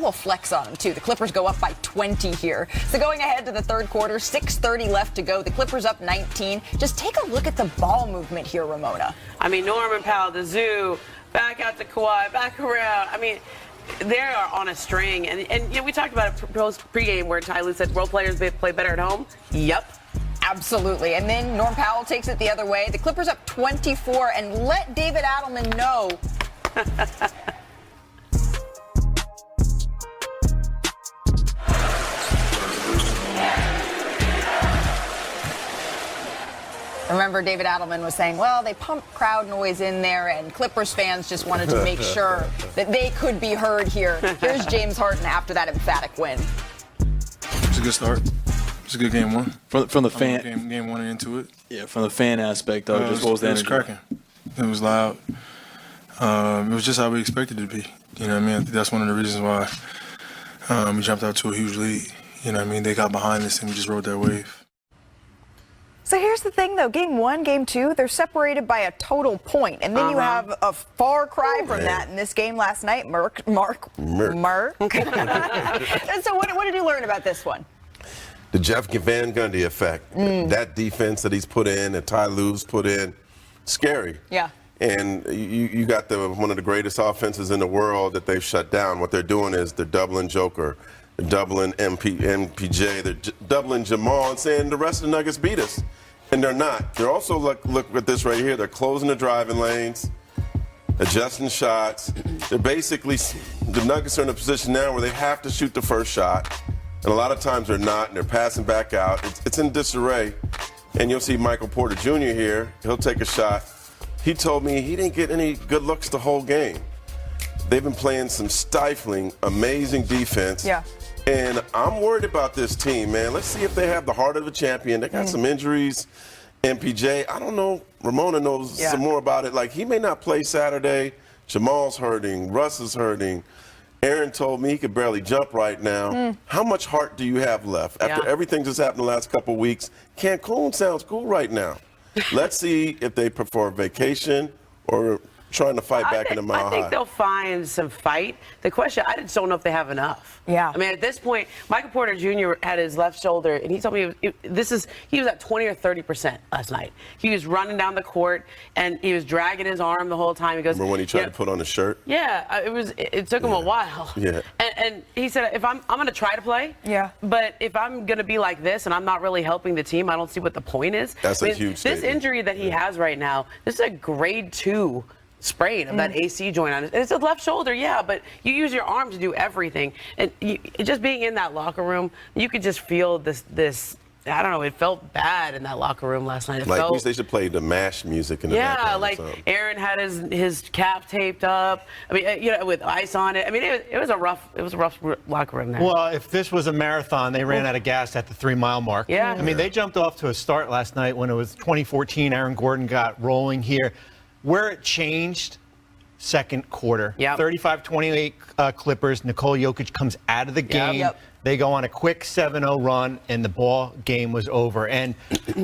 We'll flex on them, too. The Clippers go up by 20 here. So going ahead to the third quarter, 6:30 left to go. The Clippers up 19. Just take a look at the ball movement here, Ramona. I mean, Norman Powell, the zoo, back out to Kawhi, back around. I mean, they are on a string. And you know, we talked about it pregame where Ty Lue said role players play better at home. Yep. Absolutely. And then Norm Powell takes it the other way. The Clippers up 24, and let David Adelman know. Remember, David Adelman was saying, well, they pumped crowd noise in there, and Clippers fans just wanted to make sure that they could be heard here. Here's James Harden after that emphatic win. It's a good start. It's a good game one. From the fan. Game one and into it. Yeah, from the fan aspect, though, just what was the energy? It was cracking. It was loud. It was just how we expected it to be. You know what I mean? I think that's one of the reasons why we jumped out to a huge lead. You know what I mean? They got behind us and we just rode that wave. So here's the thing, though. Game one, game two, they're separated by a total point. And then you have a far cry from that in this game last night. Mark. And so what did you learn about this one? The Jeff Van Gundy effect. That defense that he's put in, that Ty Lue's put in, scary. Yeah. And you got one of the greatest offenses in the world that they've shut down. What they're doing is they're doubling Joker, they're doubling MPJ, they're doubling Jamal, and saying the rest of the Nuggets beat us. And they're not. They're also, look at this right here, they're closing the driving lanes, adjusting shots. They're basically, the Nuggets are in a position now where they have to shoot the first shot. And a lot of times they're not, and they're passing back out. It's in disarray. And you'll see Michael Porter Jr. here. He'll take a shot. He told me he didn't get any good looks the whole game. They've been playing some stifling, amazing defense. Yeah. And I'm worried about this team, man. Let's see if they have the heart of a champion. They got some injuries. MPJ, I don't know. Ramona knows some more about it. Like, he may not play Saturday. Jamal's hurting. Russ is hurting. Aaron told me he could barely jump right now. How much heart do you have left? After everything that's happened the last couple of weeks, Cancun sounds cool right now. Let's see if they prefer vacation or trying to fight back in the mile high. I think they'll find some fight. The question, I just don't know if they have enough. Yeah. I mean, at this point, Michael Porter Jr. had his left shoulder, and he told me he was at 20 or 30% last night. He was running down the court, and he was dragging his arm the whole time. He goes, remember when he tried to put on a shirt? Yeah, it took him a while. Yeah. And he said, if I'm going to try to play. Yeah. But if I'm going to be like this and I'm not really helping the team, I don't see what the point is. That's a huge statement. This injury that he has right now, this is a grade 2 sprain of that AC joint on it. It's a left shoulder, yeah, but you use your arm to do everything. And just being in that locker room, you could just feel this. I don't know. It felt bad in that locker room last night. They should play the MASH music in the background. Yeah, like Aaron had his cap taped up. I mean, with ice on it. I mean, it was a rough locker room there. Well, if this was a marathon, they ran out of gas at the 3-mile mark. Yeah. I mean, they jumped off to a start last night when it was 2014. Aaron Gordon got rolling here. Where it changed, second quarter. 35-28 Clippers. Nikola Jokic comes out of the game. They go on a quick 7-0 run, and the ball game was over. And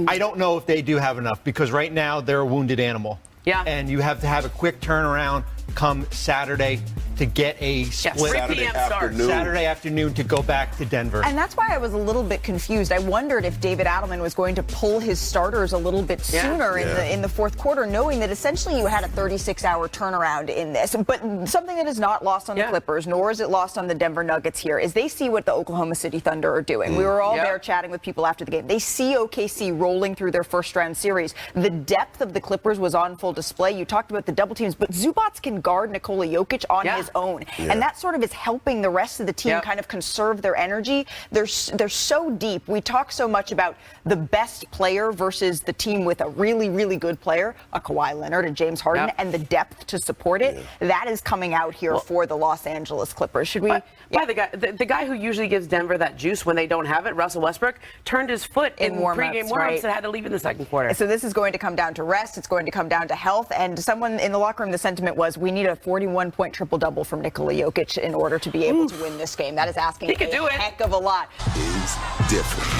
I don't know if they do have enough, because right now they're a wounded animal. Yeah. And you have to have a quick turnaround come Saturday to get a split. Saturday afternoon to go back to Denver. And that's why I was a little bit confused. I wondered if David Adelman was going to pull his starters a little bit sooner in the fourth quarter, knowing that essentially you had a 36-hour turnaround in this. But something that is not lost on the Clippers, nor is it lost on the Denver Nuggets here, is they see what the Oklahoma City Thunder are doing. We were all there chatting with people after the game. They see OKC rolling through their first-round series. The depth of the Clippers was on full display. You talked about the double teams, but Zubats can guard Nikola Jokic on his own. And that sort of is helping the rest of the team kind of conserve their energy. They're so deep. We talk so much about the best player versus the team with a really, really good player, a Kawhi Leonard, a James Harden, and the depth to support it. That is coming out here for the Los Angeles Clippers. Should we? The guy who usually gives Denver that juice when they don't have it, Russell Westbrook, turned his foot in pregame warm-ups and had to leave in the second quarter. So this is going to come down to rest. It's going to come down to health. And someone in the locker room, the sentiment was, we need a 41-point triple-double from Nikola Jokic in order to be able to win this game. That is asking a heck of a lot. Is different.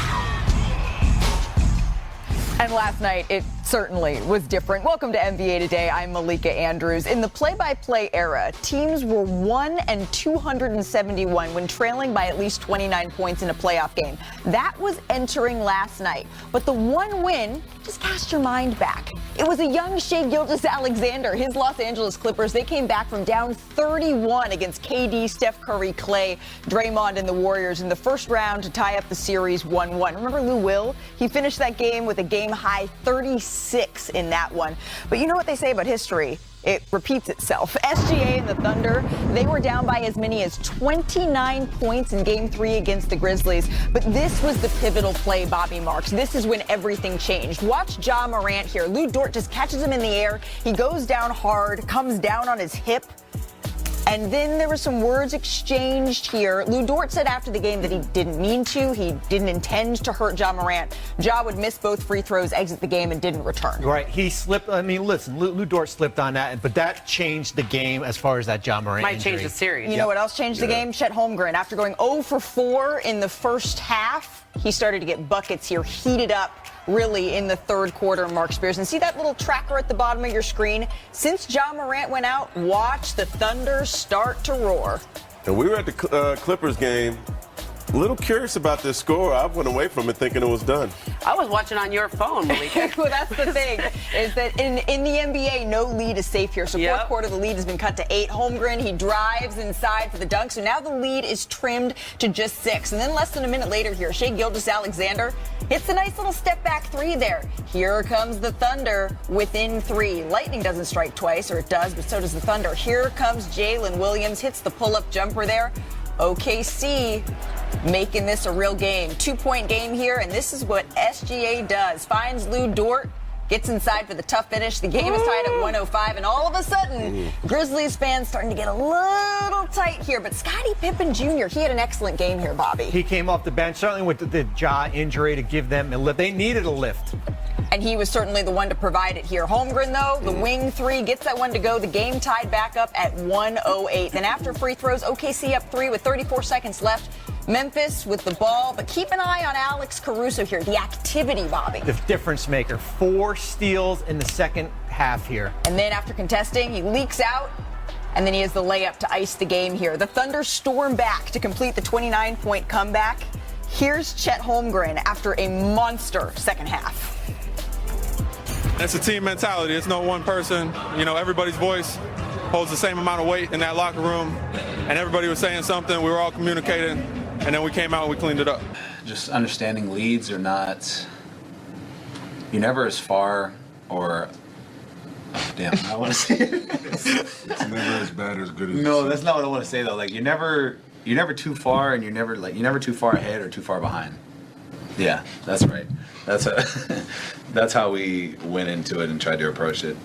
And last night, it certainly was different. Welcome to NBA Today. I'm Malika Andrews. In the play-by-play era, teams were 1-271 when trailing by at least 29 points in a playoff game. That was entering last night. But the one win, just cast your mind back. It was a young Shai Gilgeous-Alexander. His Los Angeles Clippers, they came back from down 31 against KD, Steph Curry, Klay, Draymond, and the Warriors in the first round to tie up the series 1-1. Remember Lou Will? He finished that game with a game-high 36 in that one. But you know what they say about history? It repeats itself. SGA and the Thunder, they were down by as many as 29 points in Game 3 against the Grizzlies. But this was the pivotal play, Bobby Marks. This is when everything changed. Watch Ja Morant here. Lou Dort just catches him in the air. He goes down hard, comes down on his hip. And then there were some words exchanged here. Lou Dort said after the game that he didn't mean to. He didn't intend to hurt Ja Morant. Ja would miss both free throws, exit the game, and didn't return. Right. He slipped. I mean, listen, Lou Dort slipped on that, but that changed the game as far as that Ja Morant Might injury. change the series. You know what else changed the game? Chet Holmgren. After going 0 for 4 in the first half, he started to get buckets here, heated up really in the third quarter, Mark Spears. And see that little tracker at the bottom of your screen? Since Ja Morant went out, watch the Thunder start to roar. And we were at the Clippers game. A little curious about this score. I went away from it thinking it was done. I was watching on your phone, Malika. Well, that's the thing, is that in the NBA, no lead is safe here. So fourth quarter, the lead has been cut to 8. Holmgren, he drives inside for the dunk. So now the lead is trimmed to just 6. And then less than a minute later here, Shai Gilgeous-Alexander hits a nice little step-back 3 there. Here comes the Thunder within 3. Lightning doesn't strike twice, or it does, but so does the Thunder. Here comes Jalen Williams, hits the pull-up jumper there. OKC making this a real game. 2-point game here, and this is what SGA does. Finds Lou Dort, gets inside for the tough finish. The game is tied at 105, and all of a sudden, Grizzlies fans starting to get a little tight here. But Scottie Pippen Jr., he had an excellent game here, Bobby. He came off the bench, certainly with the Ja injury, to give them a lift. They needed a lift. And he was certainly the one to provide it here. Holmgren, though, the wing 3, gets that one to go. The game tied back up at 108. Then after free throws, OKC up 3 with 34 seconds left. Memphis with the ball, but keep an eye on Alex Caruso here. The activity, Bobby. The difference maker. 4 steals in the second half here. And then after contesting, he leaks out, and then he has the layup to ice the game here. The Thunder storm back to complete the 29-point comeback. Here's Chet Holmgren after a monster second half. It's a team mentality. It's no one person. You know, everybody's voice holds the same amount of weight in that locker room, and everybody was saying something. We were all communicating, and then we came out and we cleaned it up. Just understanding leads are not, you're never as far or, damn, I don't want to say it. It's never as bad or as good as No, that's not what I want to say though. Like you're never too far, and you're never too far ahead or too far behind. Yeah, that's right. That's how we went into it and tried to approach it.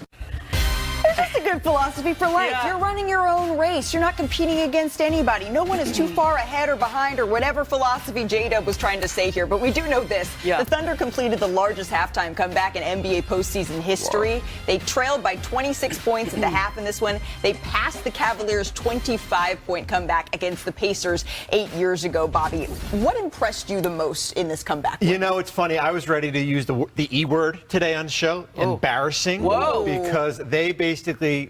It's just a good philosophy for life. Yeah. You're running your own race. You're not competing against anybody. No one is too far ahead or behind, or whatever philosophy J-Dub was trying to say here. But we do know this. Yeah. The Thunder completed the largest halftime comeback in NBA postseason history. Wow. They trailed by 26 points at the half in this one. They passed the Cavaliers' 25-point comeback against the Pacers 8 years ago, Bobby. What impressed you the most in this comeback? You know, it's funny. I was ready to use the E word today on the show. Oh. Embarrassing. Whoa. Because they basically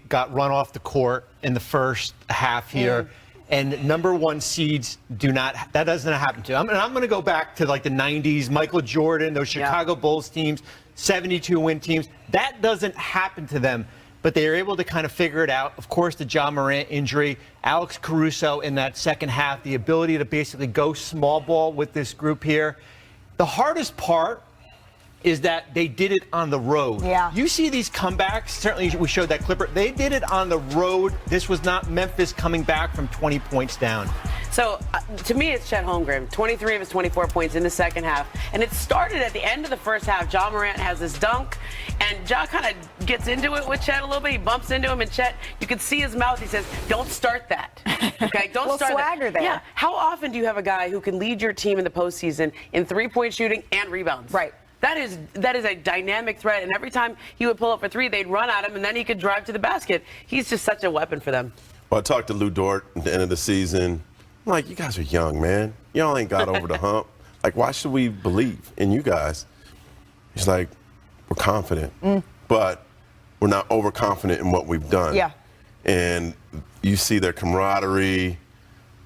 got run off the court in the first half here. And number 1 seeds that doesn't happen to them. And I'm going to go back to like the 90s, Michael Jordan, those Chicago Bulls teams, 72 win teams. That doesn't happen to them. But they are able to kind of figure it out. Of course, the Ja Morant injury, Alex Caruso in that second half, the ability to basically go small ball with this group here. The hardest part is that they did it on the road. Yeah. You see these comebacks, certainly we showed that clipper, they did it on the road. This was not Memphis coming back from 20 points down. So, to me, it's Chet Holmgren. 23 of his 24 points in the second half. And it started at the end of the first half. Ja Morant has this dunk, and Ja kind of gets into it with Chet a little bit. He bumps into him, and Chet, you can see his mouth. He says, don't start that. Okay, don't start swagger that. there. Yeah. How often do you have a guy who can lead your team in the postseason in three-point shooting and rebounds? Right. That is a dynamic threat, and every time he would pull up for 3, they'd run at him, and then he could drive to the basket. He's just such a weapon for them. Well, I talked to Lou Dort at the end of the season. I'm like, you guys are young, man. Y'all ain't got over the hump. Like, why should we believe in you guys? He's like, we're confident, but we're not overconfident in what we've done. Yeah. And you see their camaraderie,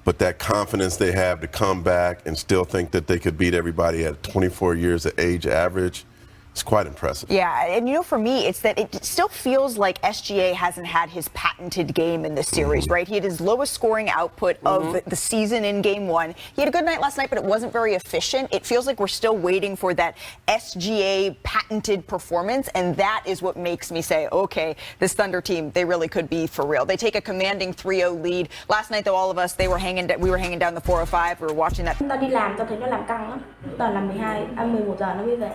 but that confidence they have to come back and still think that they could beat everybody at 24 years of age average, it's quite impressive. Yeah, and you know, for me, it's that it still feels like SGA hasn't had his patented game in this series, right? He had his lowest scoring output of the season in game one. He had a good night last night, but it wasn't very efficient. It feels like we're still waiting for that SGA patented performance, and that is what makes me say, okay, this Thunder team, they really could be for real. They take a commanding 3-0 lead. Last night, though, all of us, we were hanging down the 405. We were watching that. Tao đi làm, tao thấy nó làm căng lắm. Toàn là 11 giờ nó mới về.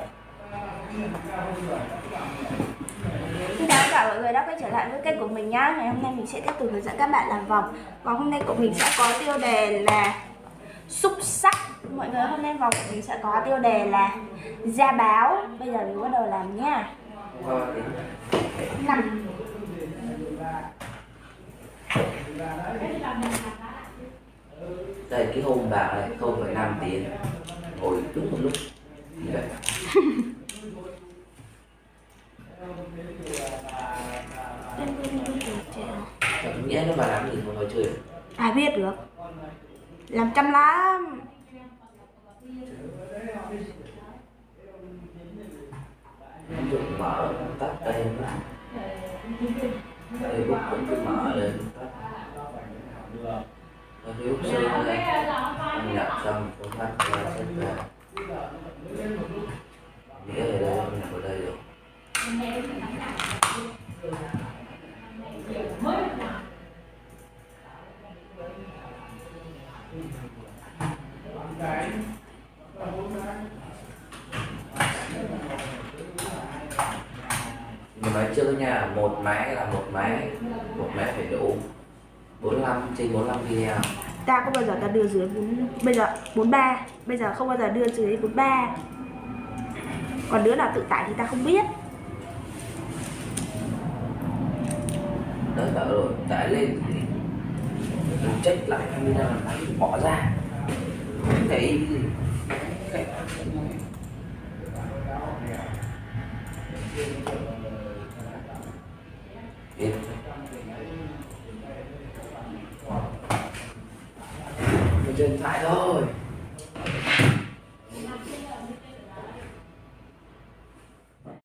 Xin chào tất cả mọi người đã quay trở lại với kênh của mình nhá. Ngày hôm nay mình sẽ tiếp tục hướng dẫn các bạn làm vòng. Vòng hôm nay của mình sẽ có tiêu đề là xúc sắc. Mọi người, hôm nay vòng của mình sẽ có tiêu đề là gia báo. Bây giờ mình bắt đầu làm nha. 5. Đây cái hôm vào này 0,5 tiền. Ngồi đúng một lúc như vậy. Nghĩa nó mà làm gì mà nói chơi. Ai biết được. Làm chăm lắm. Dùng mở tắt tay nó. Facebook cũng cứ mở lên tắt. Nó lúc sớm này anh nhập xong cũng tắt ra xếp ra. Nghĩa ở đây anh nhập ở đây rồi. Mình nói trước nha, một máy là một máy phải đủ 45 trên 45 video. Ta không bao giờ ta đưa dưới 43, bây giờ không bao giờ đưa dưới 43. Còn đứa nào tự tải thì ta không biết. Đấy đỡ rồi, tải lên thì mình check lại camera làm bỏ ra. Cái gì? Trên điện thoại thôi.